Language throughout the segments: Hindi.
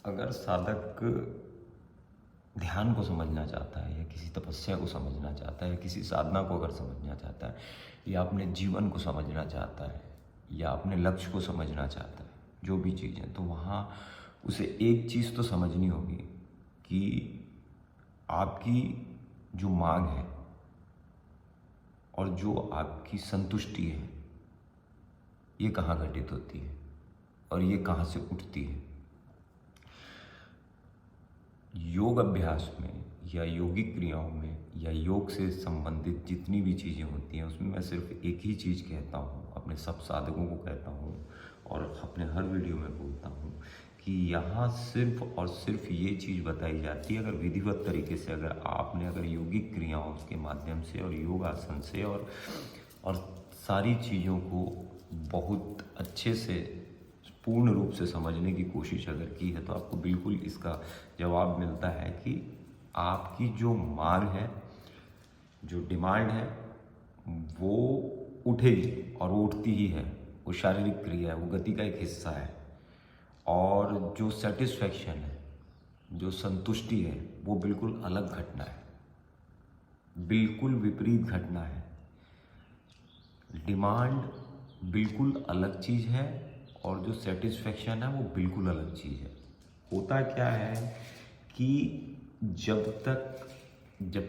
अगर साधक ध्यान को समझना चाहता है या किसी तपस्या को समझना चाहता है या किसी साधना को अगर समझना चाहता है या अपने जीवन को समझना चाहता है या अपने लक्ष्य को समझना चाहता है, जो भी चीज़ें, तो वहाँ उसे एक चीज़ तो समझनी होगी कि आपकी जो मांग है और जो आपकी संतुष्टि है, ये कहाँ घटित होती है और ये कहाँ से उठती है। योग अभ्यास में या योगिक क्रियाओं में या योग से संबंधित जितनी भी चीज़ें होती हैं, उसमें मैं सिर्फ एक ही चीज़ कहता हूँ, अपने सब साधकों को कहता हूँ और अपने हर वीडियो में बोलता हूँ कि यहाँ सिर्फ और सिर्फ ये चीज़ बताई जाती है, अगर विधिवत तरीके से अगर योगिक क्रियाओं के माध्यम से और योग आसन से और सारी चीज़ों को बहुत अच्छे से पूर्ण रूप से समझने की कोशिश अगर की है, तो आपको बिल्कुल इसका जवाब मिलता है कि आपकी जो मांग है, जो डिमांड है, वो उठेगी और वो उठती ही है। वो शारीरिक क्रिया है, वो गति का एक हिस्सा है। और जो सेटिस्फैक्शन है, जो संतुष्टि है, वो बिल्कुल अलग घटना है, बिल्कुल विपरीत घटना है। डिमांड बिल्कुल अलग चीज़ है और जो सेटिस्फैक्शन है वो बिल्कुल अलग चीज़ है। होता क्या है कि जब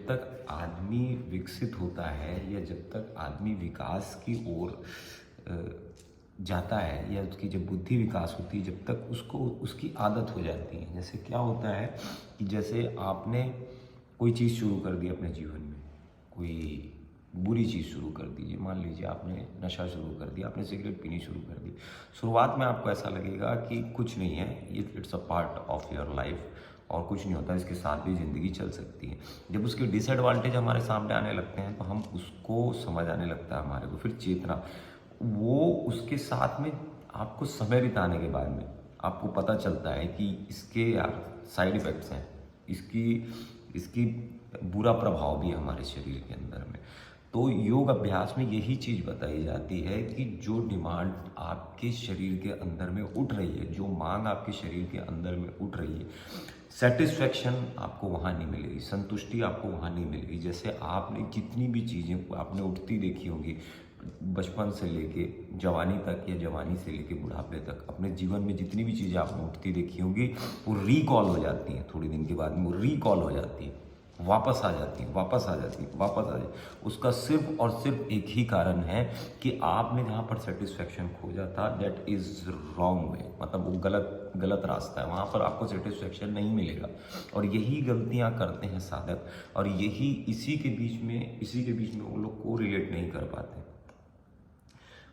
तक आदमी विकसित होता है या जब तक आदमी विकास की ओर जाता है या उसकी जब बुद्धि विकास होती है, जब तक उसको उसकी आदत हो जाती है। जैसे क्या होता है कि जैसे आपने कोई चीज़ शुरू कर दी अपने जीवन में, कोई बुरी चीज़ शुरू कर दीजिए, मान लीजिए आपने नशा शुरू कर दिया, आपने सिगरेट पीनी शुरू कर दी। शुरुआत में आपको ऐसा लगेगा कि कुछ नहीं है, it's a part of your life और कुछ नहीं होता, इसके साथ भी ज़िंदगी चल सकती है। जब उसके डिसएडवांटेज हमारे सामने आने लगते हैं तो हम उसको समझ आने लगता है हमारे को, फिर चेतना, वो उसके साथ में आपको समय बिताने के बाद में आपको पता चलता है कि इसके यार साइड इफ़ेक्ट्स हैं, इसकी बुरा प्रभाव भी है हमारे शरीर के अंदर में। तो योग अभ्यास में यही चीज़ बताई जाती है कि जो डिमांड आपके शरीर के अंदर में उठ रही है, जो मांग आपके शरीर के अंदर में उठ रही है, सेटिस्फैक्शन आपको वहाँ नहीं मिलेगी, संतुष्टि आपको वहाँ नहीं मिलेगी। जैसे आपने जितनी भी चीज़ें आपने उठती देखी होंगी, बचपन से लेके जवानी तक या जवानी से लेके बुढ़ापे तक, अपने जीवन में जितनी भी चीज़ें आपने उठती देखी होंगी, वो रिकॉल हो जाती हैं। थोड़ी दिन के बाद में वो रिकॉल हो जाती है, वापस आ जाती है, वापस आ जाती है, वापस आ जाती है। उसका सिर्फ और सिर्फ एक ही कारण है कि आपने जहाँ पर सेटिस्फैक्शन खोजा था, दैट इज़ रॉन्ग वे, मतलब वो गलत रास्ता है, वहाँ पर आपको सेटिस्फैक्शन नहीं मिलेगा। और यही गलतियाँ करते हैं साधक, और यही इसी के बीच में वो लोग को रिलेट नहीं कर पाते।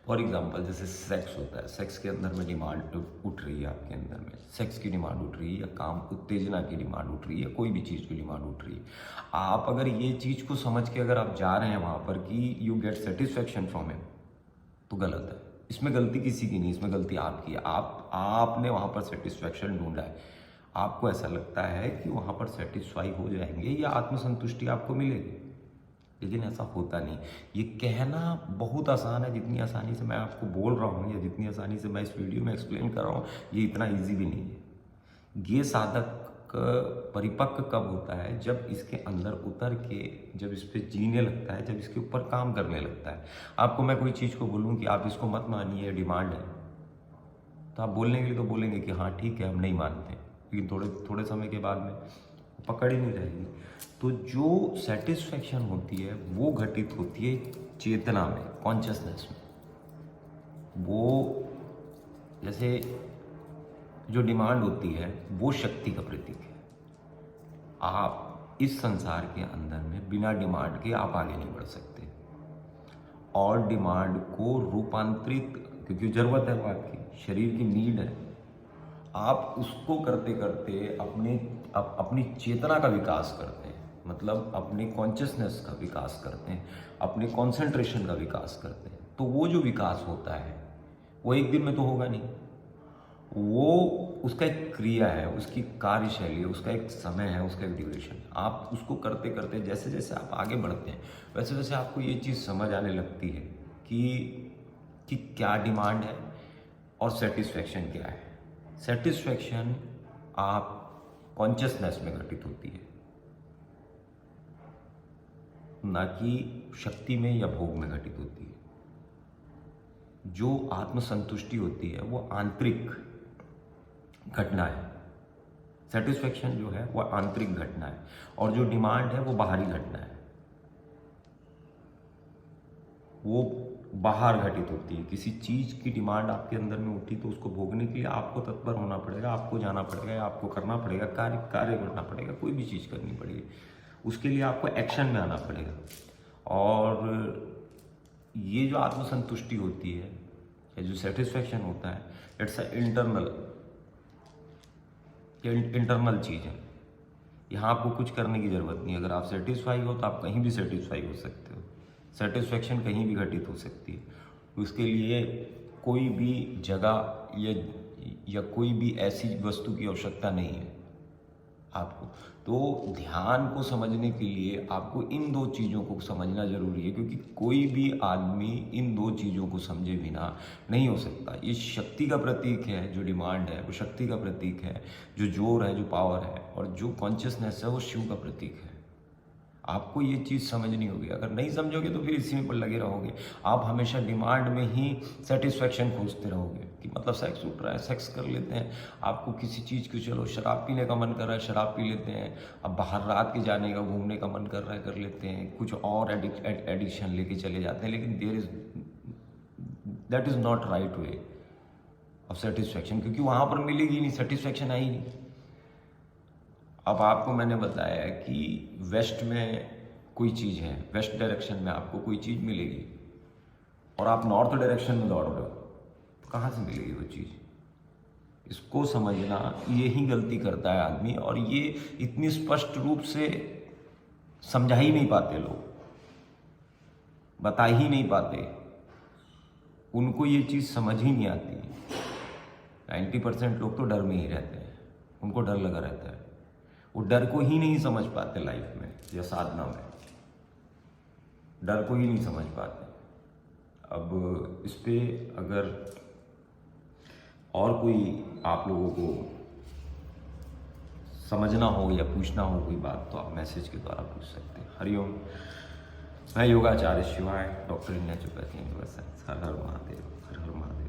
फॉर एग्जाम्पल, जैसे सेक्स होता है, सेक्स के अंदर में डिमांड उठ रही है आपके अंदर में, सेक्स की डिमांड उठ रही है या काम उत्तेजना की डिमांड उठ रही है या कोई भी चीज़ की डिमांड उठ रही है। आप अगर ये चीज़ को समझ के अगर आप जा रहे हैं वहाँ पर कि you get satisfaction from him, तो गलत है। इसमें गलती किसी की नहीं, इसमें गलती आपकी है। आपने वहाँ पर सेटिस्फैक्शन ढूंढा है, आपको ऐसा लगता है कि वहाँ पर सेटिस्फाई हो जाएंगे या आत्मसंतुष्टि आपको मिलेगी, लेकिन ऐसा होता नहीं। ये कहना बहुत आसान है, जितनी आसानी से मैं आपको बोल रहा हूँ या जितनी आसानी से मैं इस वीडियो में एक्सप्लेन कर रहा हूँ, ये इतना इजी भी नहीं है। ये साधक परिपक्व कब होता है? जब इसके अंदर उतर के, जब इस पर जीने लगता है, जब इसके ऊपर काम करने लगता है। आपको मैं कोई चीज़ को बोलूँ कि आप इसको मत मानिए, डिमांड है, तो आप बोलने के लिए तो बोलेंगे कि हाँ ठीक है, हम नहीं मानते, लेकिन थोड़े समय के बाद में पकड़ ही नहीं रहेगी। तो जो सेटिस्फैक्शन होती है वो घटित होती है चेतना में, कॉन्शियसनेस में। वो जैसे जो डिमांड होती है वो शक्ति का प्रतीक है। आप इस संसार के अंदर में बिना डिमांड के आप आगे नहीं बढ़ सकते, और डिमांड को रूपांतरित, क्योंकि ज़रूरत है वो आपकी शरीर की नीड है, आप उसको करते करते अपनी चेतना का विकास करते हैं, मतलब अपने कॉन्शियसनेस का विकास करते हैं, अपने कंसंट्रेशन का विकास करते हैं। तो वो जो विकास होता है वो एक दिन में तो होगा नहीं, वो उसका एक क्रिया है, उसकी कार्यशैली है, उसका एक समय है, उसका एक ड्यूरेशन। आप उसको करते करते जैसे जैसे आप आगे बढ़ते हैं, वैसे वैसे आपको ये चीज़ समझ आने लगती है कि क्या डिमांड है और सेटिस्फैक्शन क्या है। सेटिस्फैक्शन आप कॉन्शियसनेस में घटित होती है, ना कि शक्ति में या भोग में घटित होती है। जो आत्मसंतुष्टि होती है वो आंतरिक घटना है। सेटिस्फेक्शन जो है वो आंतरिक घटना है, और जो डिमांड है वो बाहरी घटना है, वो बाहर घटित होती है। किसी चीज़ की डिमांड आपके अंदर में उठी तो उसको भोगने के लिए आपको तत्पर होना पड़ेगा, आपको जाना पड़ेगा, आपको करना पड़ेगा, कार्य करना पड़ेगा, कोई भी चीज़ करनी पड़ेगी, उसके लिए आपको एक्शन में आना पड़ेगा। और ये जो आत्मसंतुष्टि होती है या जो सेटिस्फेक्शन होता है, इट्स अ इंटरनल चीज़ है। यहाँ आपको कुछ करने की ज़रूरत नहीं। अगर आप सेटिस्फाई हो तो आप कहीं भी सेटिस्फाई हो सकते हो। सेटिस्फेक्शन कहीं भी घटित हो सकती है। उसके लिए कोई भी जगह या कोई भी ऐसी वस्तु की आवश्यकता नहीं है आपको। तो ध्यान को समझने के लिए आपको इन दो चीज़ों को समझना जरूरी है, क्योंकि कोई भी आदमी इन दो चीज़ों को समझे बिना नहीं हो सकता। ये शक्ति का प्रतीक है, जो डिमांड है वो शक्ति का प्रतीक है, जो जोर है, जो पावर है, और जो कॉन्शियसनेस है वो शिव का प्रतीक है। आपको ये चीज़ समझनी होगी। अगर नहीं समझोगे तो फिर इसी में पर लगे रहोगे। आप हमेशा डिमांड में ही सेटिस्फेक्शन खोजते रहोगे कि मतलब सेक्स उठ रहा है, सेक्स कर लेते हैं। आपको किसी चीज़ की, चलो शराब पीने का मन कर रहा है, शराब पी लेते हैं। अब बाहर रात के जाने का, घूमने का मन कर रहा है, कर लेते हैं। कुछ और एडिक्शन लेके चले जाते हैं, लेकिन that is not right way of satisfaction, क्योंकि वहाँ पर मिलेगी नहीं, सेटिस्फेक्शन आई नहीं। अब आपको मैंने बताया कि वेस्ट में कोई चीज़ है, वेस्ट डायरेक्शन में आपको कोई चीज़ मिलेगी, और आप नॉर्थ डायरेक्शन में दौड़ रहे हो, तो कहाँ से मिलेगी वो चीज़? इसको समझना, यही गलती करता है आदमी, और ये इतनी स्पष्ट रूप से समझा ही नहीं पाते लोग, बता ही नहीं पाते, उनको ये चीज़ समझ ही नहीं आती। 90% लोग तो डर में ही रहते हैं, उनको डर लगा रहता है, वो डर को ही नहीं समझ पाते लाइफ में या साधना में, डर को ही नहीं समझ पाते। अब इस पे अगर और कोई आप लोगों को समझना हो या पूछना हो कोई बात, तो आप मैसेज के द्वारा पूछ सकते हैं। हरिओम। मैं योगाचार्य शिवाय, doctor in naturopathy and yoga science. Her her Mahadev, her her Mahadev.